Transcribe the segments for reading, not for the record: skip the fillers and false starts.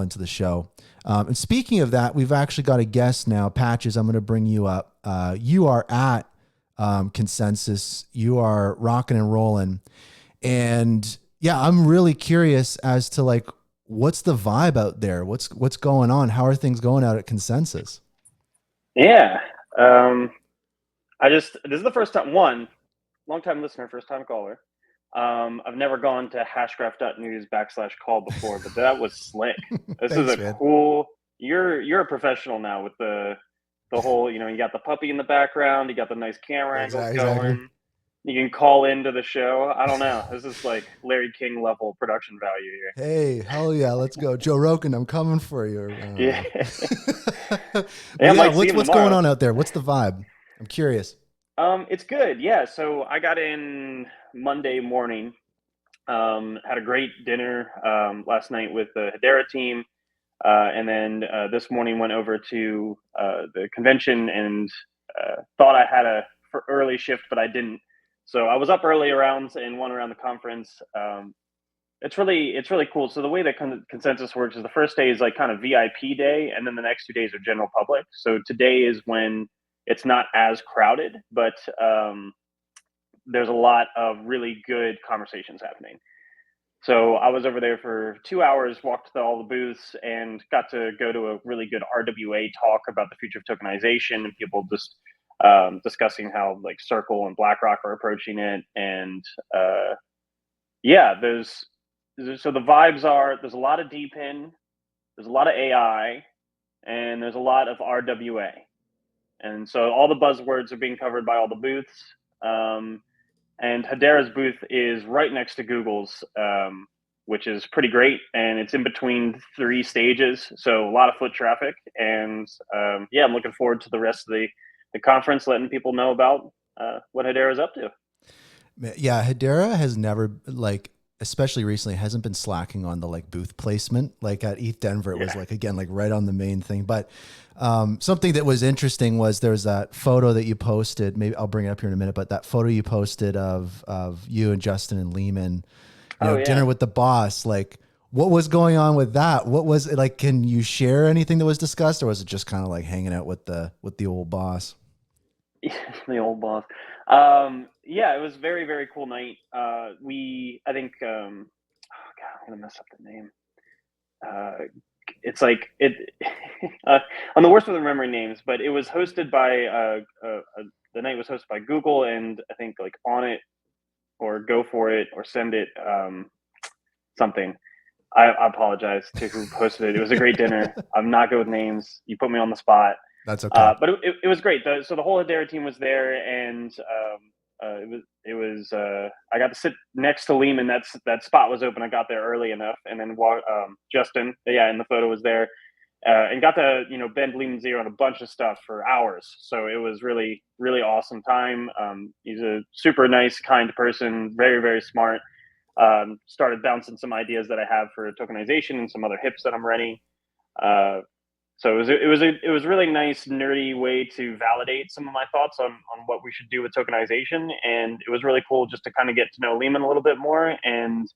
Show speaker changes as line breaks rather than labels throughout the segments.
into the show. And speaking of that, we've actually got a guest now. Patches, I'm going to bring you up. You are at Consensus. You are rocking and rolling. And yeah, I'm really curious as to like, what's the vibe out there? What's going on? How are things going out at Consensus?
Yeah. This is the first time, long time listener, first time caller. I've never gone to hashgraph.news/call before, but that was slick. This is
Thanks,
a
man.
cool, you're a professional now with the whole, you got the puppy in the background, you got the nice camera angles
Exactly.
going. You can call into the show. I don't know. This is like Larry King level production value
Hey, hell yeah, let's go. Joe Rogan, I'm coming for you. I don't
here.
know.
Yeah.
But
I
yeah,
might see
what's
him
going
tomorrow.
on out there? What's the vibe? I'm curious.
It's good. Yeah. So I got in Monday morning. Had a great dinner last night with the Hedera team, and then this morning went over to the convention and thought I had a early shift, but I didn't. So I was up early around and went around the conference. It's really cool. So the way that consensus works is the first day is like kind of VIP day, and then the next 2 days are general public. So today is when it's not as crowded, but there's a lot of really good conversations happening. So I was over there for 2 hours, walked to all the booths, and got to go to a really good RWA talk about the future of tokenization and people just discussing how like Circle and BlackRock are approaching it. And yeah, so the vibes are there's a lot of DeepIn, there's a lot of AI, and there's a lot of RWA. And so all the buzzwords are being covered by all the booths. Um, and Hedera's booth is right next to Google's, which is pretty great. And it's in between three stages, so a lot of foot traffic. And yeah, I'm looking forward to the rest of the conference, letting people know about what Hedera's up to.
Yeah, Hedera has never like, especially recently, hasn't been slacking on the like booth placement. Like at ETH Denver, it was
Yeah.
like again like right on the main thing. But something that was interesting was there was that photo that you posted. Maybe I'll bring it up here in a minute. But that photo you posted of you and Justin and Lehman,
Oh
dinner
yeah.
with the boss. Like, what was going on with that? What was it like? Can you share anything that was discussed, or was it just kind of like hanging out with the old boss?
The old boss. Yeah, it was very, very cool night. I think, oh God, I'm gonna mess up the name. Uh, it's like it. I'm the worst with remembering names, but it was hosted by the night was hosted by Google and I think like On It or Go For It or Send It something. I apologize to who hosted it. It was a great dinner. I'm not good with names. You put me on the spot.
That's okay.
But it was great. So the whole Hedera team was there, and I got to sit next to Lehman. That spot was open. I got there early enough, and then Justin, yeah, in the photo was there, and got to bend Lehman's ear on a bunch of stuff for hours. So it was really really awesome time. He's a super nice, kind person, very very smart. Started bouncing some ideas that I have for tokenization and some other hips that I'm running. Uh, so it was really nice nerdy way to validate some of my thoughts on what we should do with tokenization, and it was really cool just to kind of get to know Lehman a little bit more. And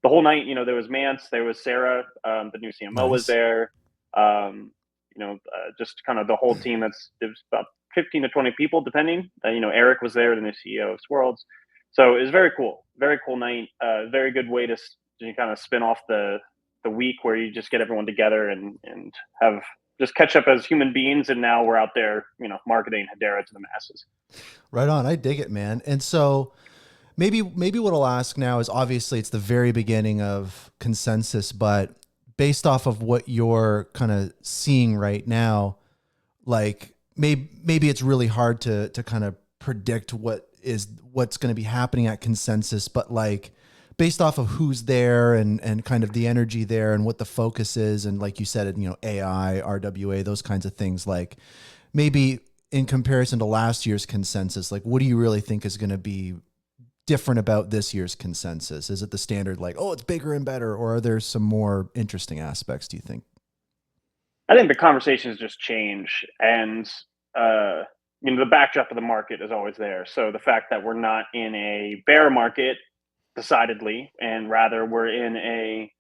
the whole night, there was Mance, there was Sarah, the new CMO was
Nice.
there. Just kind of the whole team. It was about 15 to 20 people, depending. Eric was there, the new CEO of Swirlds. So it was very cool night. Very good way to kind of spin off the week where you just get everyone together and have just catch up as human beings. And now we're out there, marketing Hedera to the masses.
Right on. I dig it, man. And so maybe what I'll ask now is obviously it's the very beginning of consensus, but based off of what you're kind of seeing right now, like maybe it's really hard to kind of predict what's going to be happening at consensus, but like based off of who's there and kind of the energy there and what the focus is, and like you said, AI, RWA, those kinds of things, like maybe in comparison to last year's consensus, like what do you really think is going to be different about this year's consensus? Is it the standard like, oh, it's bigger and better, or are there some more interesting aspects, do you think?
I think the conversations just change, and uh, the backdrop of the market is always there. So the fact that we're not in a bear market, decidedly, and rather we're in a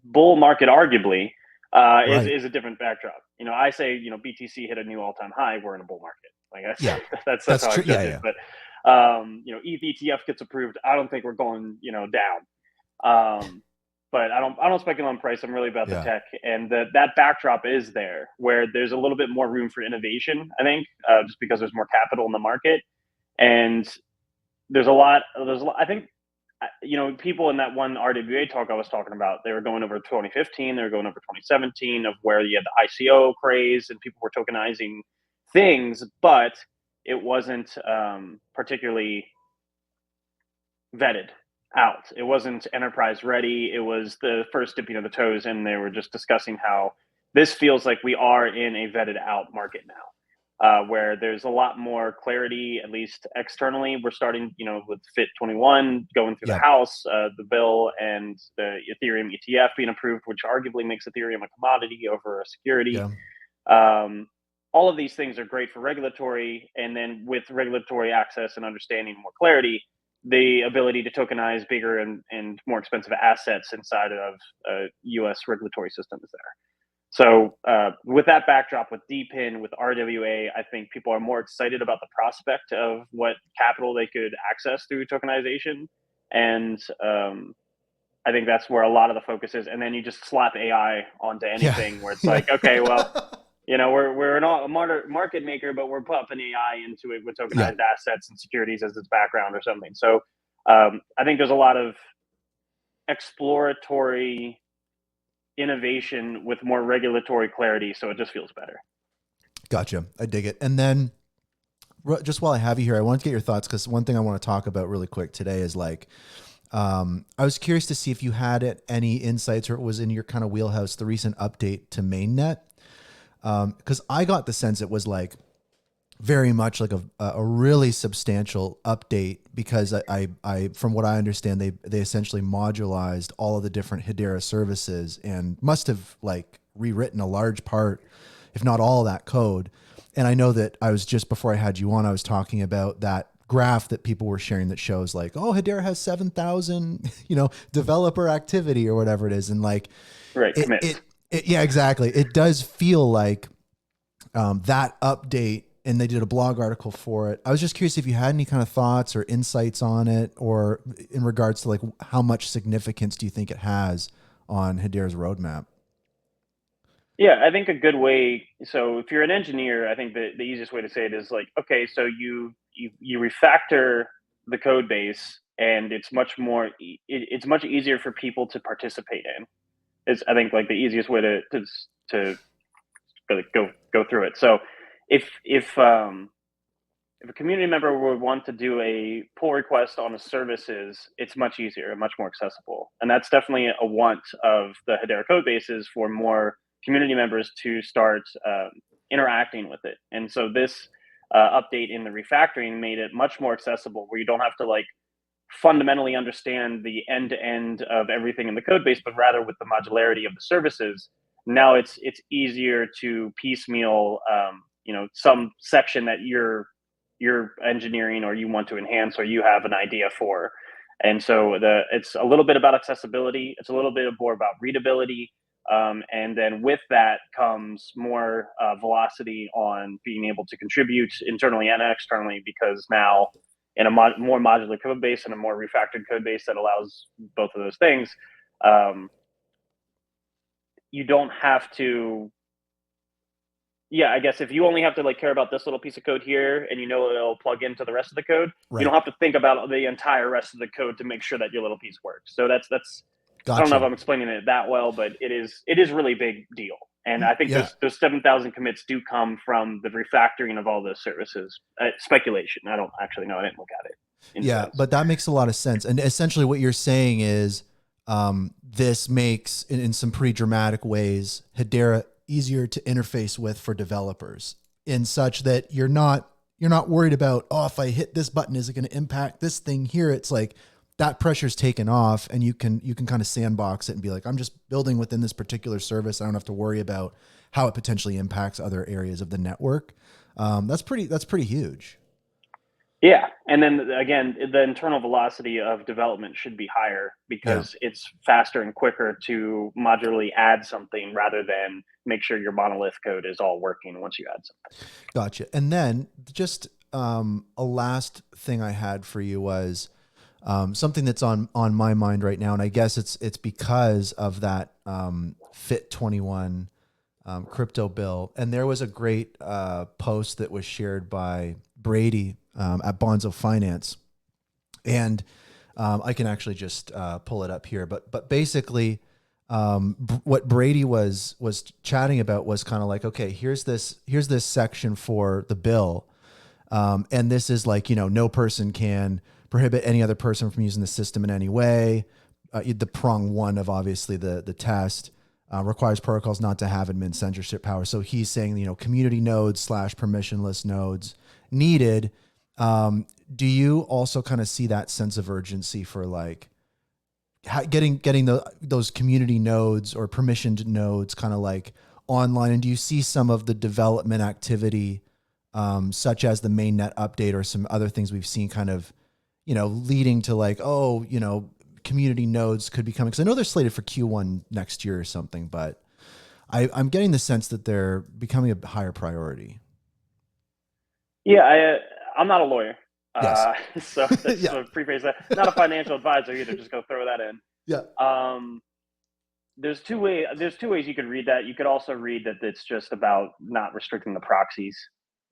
bull market, arguably,
Right.
is a different backdrop. I say, BTC hit a new all-time high. We're in a bull market. Like
Yeah.
that's
That's
how I
true. Yeah.
judge it.
Yeah.
But ETH ETF gets approved. I don't think we're going, down. But I don't speculate on price. I'm really about the
Yeah.
tech, and that backdrop is there where there's a little bit more room for innovation. I think just because there's more capital in the market, and there's a lot. I think people in that one RWA talk I was talking about, they were going over 2015, they were going over 2017 of where you had the ICO craze and people were tokenizing things, but it wasn't particularly vetted out. It wasn't enterprise ready. It was the first dipping of the toes, and they were just discussing how this feels like we are in a vetted out market now, where there's a lot more clarity, at least externally. We're starting, with Fit 21 going through the
Yeah.
House, the bill, and the Ethereum ETF being approved, which arguably makes Ethereum a commodity over a security.
Yeah.
All of these things are great for regulatory, and then with regulatory access and understanding more clarity, the ability to tokenize bigger and more expensive assets inside of a U.S. regulatory system is there. So with that backdrop, with DPIN, with RWA, I think people are more excited about the prospect of what capital they could access through tokenization. And I think that's where a lot of the focus is. And then you just slap AI onto anything where it's
Yeah.
like, okay, well, we're not a market maker, but we're pumping AI into it with
Yeah.
tokenized assets and securities as its background or something. So I think there's a lot of exploratory innovation with more regulatory clarity, so it just feels better.
Gotcha. I dig it. And then just while I have you here, I want to get your thoughts, because one thing I want to talk about really quick today is like, I was curious to see if you had any insights or it was in your kind of wheelhouse, the recent update to mainnet. Because I got the sense it was like very much like a really substantial update, because I from what I understand, they essentially modularized all of the different Hedera services and must have like rewritten a large part, if not all, of that code. And I know that I was just before I had you on, I was talking about that graph that people were sharing that shows like, oh, Hedera has 7,000, developer activity or whatever it is. And like,
Right. Commits.
yeah, exactly. It does feel like that update, and they did a blog article for it. I was just curious if you had any kind of thoughts or insights on it, or in regards to like how much significance do you think it has on Hedera's roadmap?
Yeah, I think a good way. So if you're an engineer, I think the easiest way to say it is like, okay, so you refactor the code base, and it's much more. It's much easier for people to participate in. Is I think like the easiest way to really go through it. So if a community member would want to do a pull request on a services, it's much easier and much more accessible. And that's definitely a want of the Hedera code bases for more community members to start interacting with it. And so this update in the refactoring made it much more accessible, where you don't have to like fundamentally understand the end to end of everything in the code base, but rather with the modularity of the services, now it's easier to piecemeal, some section that you're engineering or you want to enhance or you have an idea for. And so it's a little bit about accessibility. It's a little bit more about readability. And then with that comes more velocity on being able to contribute internally and externally, because now in a more modular code base and a more refactored code base that allows both of those things, you don't have to. Yeah, I guess if you only have to like care about this little piece of code here, and it'll plug into the rest of the code, you
Right.
don't have to think about the entire rest of the code to make sure that your little piece works. So that's I don't know if
Gotcha.
I'm explaining it that well, but it is really big deal. And I think
Yeah.
those 7,000 commits do come from the refactoring of all those services. Speculation. I don't actually know. I didn't look at it.
Yeah, but that makes a lot of sense. And essentially what you're saying is this makes, in some pretty dramatic ways, Hedera easier to interface with for developers, in such that you're not worried about, oh, if I hit this button, is it going to impact this thing here? It's like that pressure's taken off, and you can kind of sandbox it and be like, I'm just building within this particular service. I don't have to worry about how it potentially impacts other areas of the network. That's pretty huge.
Yeah, and then again, the internal velocity of development should be higher
Yeah.
because it's faster and quicker to modularly add something rather than make sure your monolith code is all working once you add something.
Gotcha. And then just a last thing I had for you was something that's on my mind right now, and I guess it's because of that Fit21 crypto bill. And there was a great post that was shared by Brady at Bonzo Finance, and I can actually just pull it up here. But basically, what Brady was chatting about was kind of like, okay, here's this section for the bill, and this is like, no person can prohibit any other person from using the system in any way. The prong one of obviously the test requires protocols not to have admin censorship power. So he's saying, community nodes / permissionless nodes needed. Do you also kind of see that sense of urgency for like getting those community nodes or permissioned nodes kind of like online? And do you see some of the development activity, such as the mainnet update or some other things we've seen kind of, leading to like, community nodes could be coming? Because I know they're slated for Q1 next year or something, but I'm getting the sense that they're becoming a higher priority.
Yeah, I'm not a lawyer.
Yes.
So let's
Yeah.
preface that. Not a financial advisor either. Just go throw that in.
Yeah.
There's two ways you could read that. You could also read that it's just about not restricting the proxies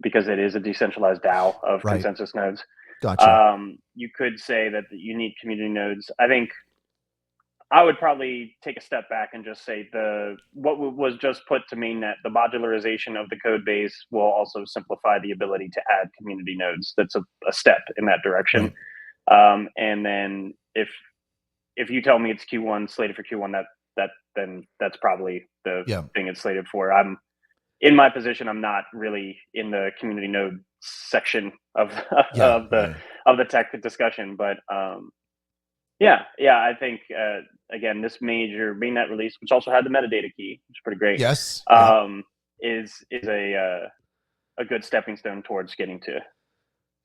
because it is a decentralized DAO of
Right.
consensus nodes.
Gotcha.
You could say that you need community nodes. I think I would probably take a step back and just say what was just put to mainnet, the modularization of the code base will also simplify the ability to add community nodes. That's a step in that direction.
Right.
And then if you tell me it's Q1 slated for Q1, then that's probably the thing it's slated for. I'm in my position. I'm not really in the community node section of the tech discussion, but yeah, I think again, this major mainnet release, which also had the metadata key, which is pretty great.
Yes.
Is a good stepping stone towards getting to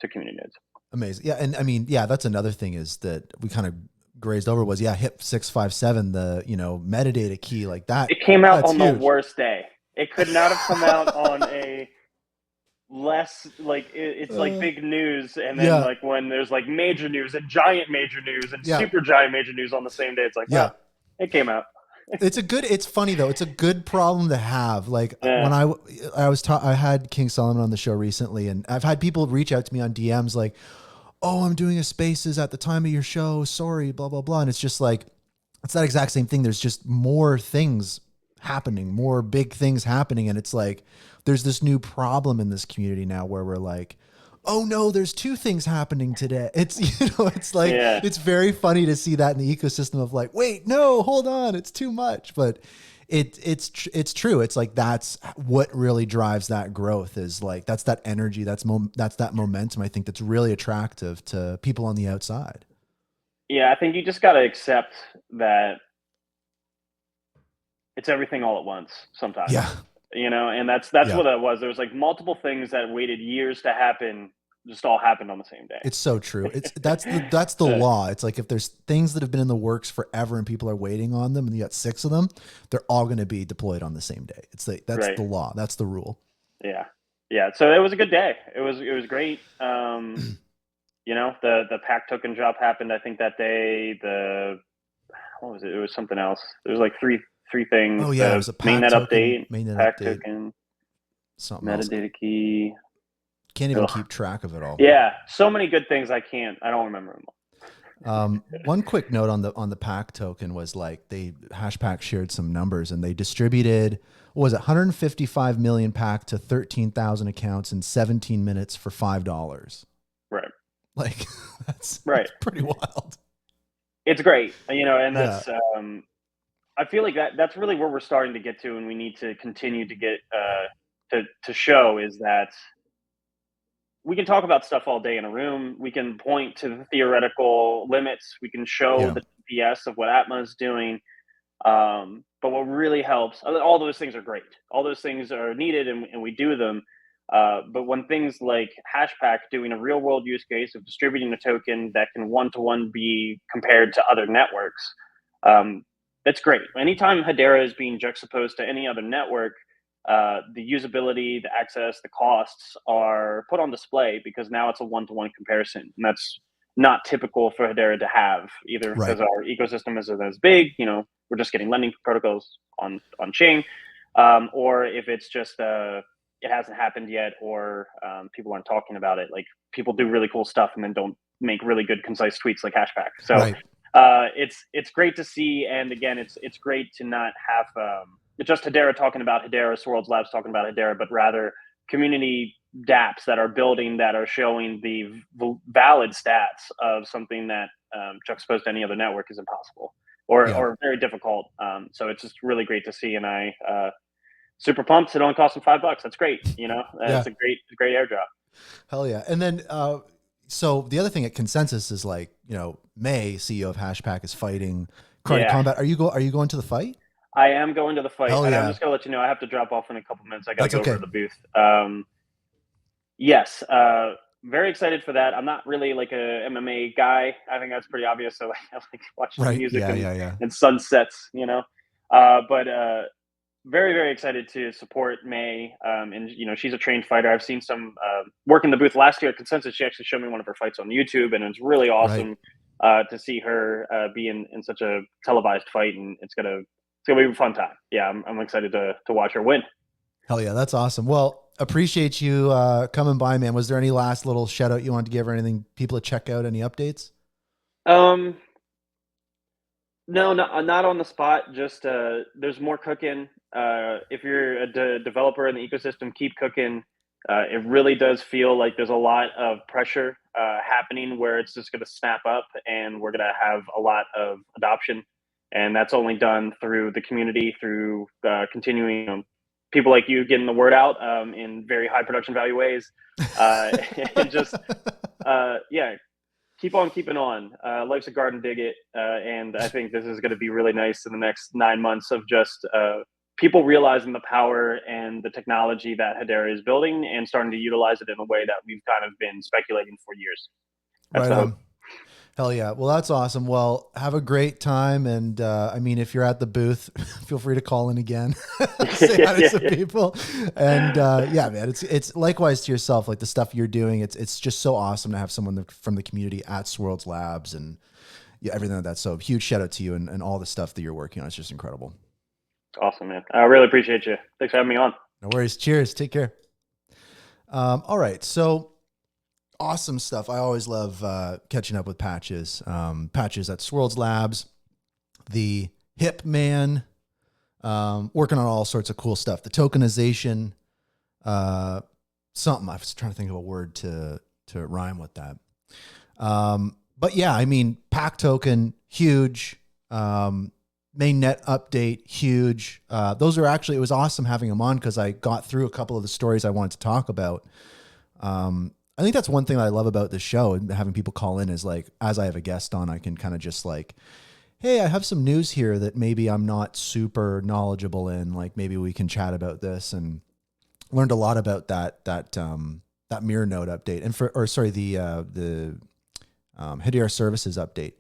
community nodes.
Amazing. Yeah, and I mean, that's another thing is that we kind of grazed over was HIP 657, the metadata key like that.
It came out on
huge.
the worst day. It could not have come out on a less like it's like big news, and then like when there's like major news and giant major news and super giant major news on the same day, it's like it came out.
It's funny though. It's a good problem to have. Like when I had King Solomon on the show recently, and I've had people reach out to me on DMs like, "Oh, I'm doing a spaces at the time of your show. Sorry, blah blah blah." And it's just like it's that exact same thing. There's just more things happening, more big things happening, and it's like there's this new problem in this community now where we're like, oh no, there's two things happening today. It's, it's like, it's very funny to see that in the ecosystem of like, wait, no, hold on. It's too much. But it's true. It's like, that's what really drives that growth is like, that's that energy. That's that momentum. I think that's really attractive to people on the outside.
Yeah. I think you just got to accept that it's everything all at once sometimes.
Yeah.
And that's what it was. There was like multiple things that waited years to happen, just all happened on the same day.
It's so true. That's the law. It's like if there's things that have been in the works forever and people are waiting on them, and you got 6 of them, they're all going to be deployed on the same day. It's like that's the law. That's the rule.
Yeah. So it was a good day. It was great. The pack token drop happened. I think that day. What was it? It was something else. It was like three things.
Oh yeah, it was a
mainnet update, pack
update,
token,
something
metadata
else.
Key.
Can't even keep track of it all.
Yeah, so many good things. I don't remember them
all. One quick note on the pack token was like Hashpack shared some numbers and they distributed, what was it, 155 million pack to 13,000 accounts in 17 minutes for $5.
Right.
Like that's pretty wild.
It's great, and that's. I feel like that's really where we're starting to get to, and we need to continue to get to show is that we can talk about stuff all day in a room. We can point to the theoretical limits. We can show the TPS of what Atma is doing. But what really helps, all those things are great. All those things are needed, and we do them. But when things like Hashpack doing a real world use case of distributing a token that can one to one be compared to other networks, that's great. Anytime Hedera is being juxtaposed to any other network, the usability, the access, the costs are put on display because now it's a one to one comparison. And that's not typical for Hedera to have, either
Right.
because our ecosystem isn't as big, we're just getting lending protocols on chain, or if it's just it hasn't happened yet, or people aren't talking about it. Like, people do really cool stuff and then don't make really good concise tweets like Hashpack. So
Right.
it's great to see, and again, it's great to not have just Hedera talking about Hedera, Swirlds Labs talking about Hedera, but rather community dApps that are building, that are showing the valid stats of something that juxtaposed to any other network is impossible,
Yeah.
or very difficult. So it's just really great to see, and I super pumped. It only cost them $5. That's great.
Yeah.
It's a great airdrop.
Hell yeah. And then, so the other thing at Consensus is like, May, CEO of Hashpack, is fighting Karate
Yeah,
Combat. Are you going to the fight?
I am going to the fight,
Hell
and I'm
yeah.
just gonna let you know I have to drop off in a couple minutes. I got to
That's
go over
okay.
to the booth. Yes, very excited for that. I'm not really like a MMA guy. I think that's pretty obvious. So I like watching
Right.
music
Yeah. Yeah. Yeah.
and sunsets. But very very excited to support May. And she's a trained fighter. I've seen some work in the booth last year at Consensus. She actually showed me one of her fights on YouTube, and it's really
Right.
awesome to see her be in such a televised fight, and it's gonna be a fun time. Yeah, I'm excited to watch her win.
Hell yeah. That's awesome. Well, appreciate you coming by, man. Was there any last little shout out you wanted to give or anything people to check out? Any updates?
Um, no, not on the spot. Just there's more cooking. If you're a developer in the ecosystem, keep cooking. It really does feel like there's a lot of pressure happening where it's just going to snap up, and we're going to have a lot of adoption. And that's only done through the community, through continuing people like you getting the word out in very high production value ways, and just yeah, keep on keeping on. Life's a garden, dig it. And I think this is going to be really nice in the next 9 months of just people realizing the power and the technology that Hedera is building and starting to utilize it in a way that we've kind of been speculating for years. That's
Right
the hope.
on. Hell yeah. Well, that's awesome. Well, have a great time. And I mean, if you're at the booth, feel free to call in again, say hi to some people. And yeah, man, it's likewise to yourself, like the stuff you're doing. It's just so awesome to have someone from the community at Swirlds Labs and yeah, everything like that. So huge shout out to you and all the stuff that you're working on. It's just incredible.
Awesome, man. I really appreciate you. Thanks for having me on.
No worries. Cheers. Take care. All right. So awesome stuff. I always love catching up with Patches. Patches at Swirlds Labs, the hip man, working on all sorts of cool stuff. The tokenization, something. I was trying to think of a word to rhyme with that. But yeah, I mean, Pack token, huge. Mainnet update, huge. Those are actually, it was awesome having them on because I got through a couple of the stories I wanted to talk about. I think that's one thing that I love about this show and having people call in is like, as I have a guest on, I can kind of just like, hey, I have some news here that maybe I'm not super knowledgeable in. Like maybe we can chat about this, and learned a lot about that mirror node update and the Hedera services update.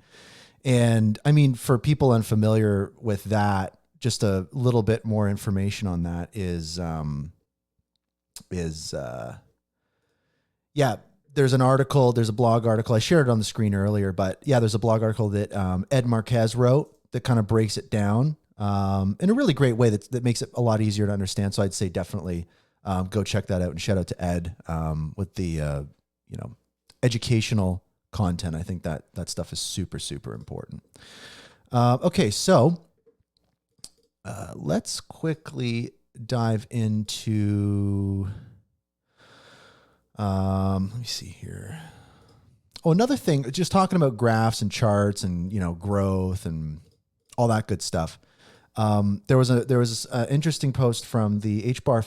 And I mean, for people unfamiliar with that, just a little bit more information on that yeah, there's a blog article. I shared it on the screen earlier, but yeah, there's a blog article that Ed Marquez wrote that kind of breaks it down in a really great way that makes it a lot easier to understand. So I'd say definitely go check that out, and shout out to Ed with the educational content. I think that stuff is super, super important. Okay, so let's quickly dive into... let me see here. Oh, another thing, just talking about graphs and charts and, growth and all that good stuff. There was an interesting post from the HBAR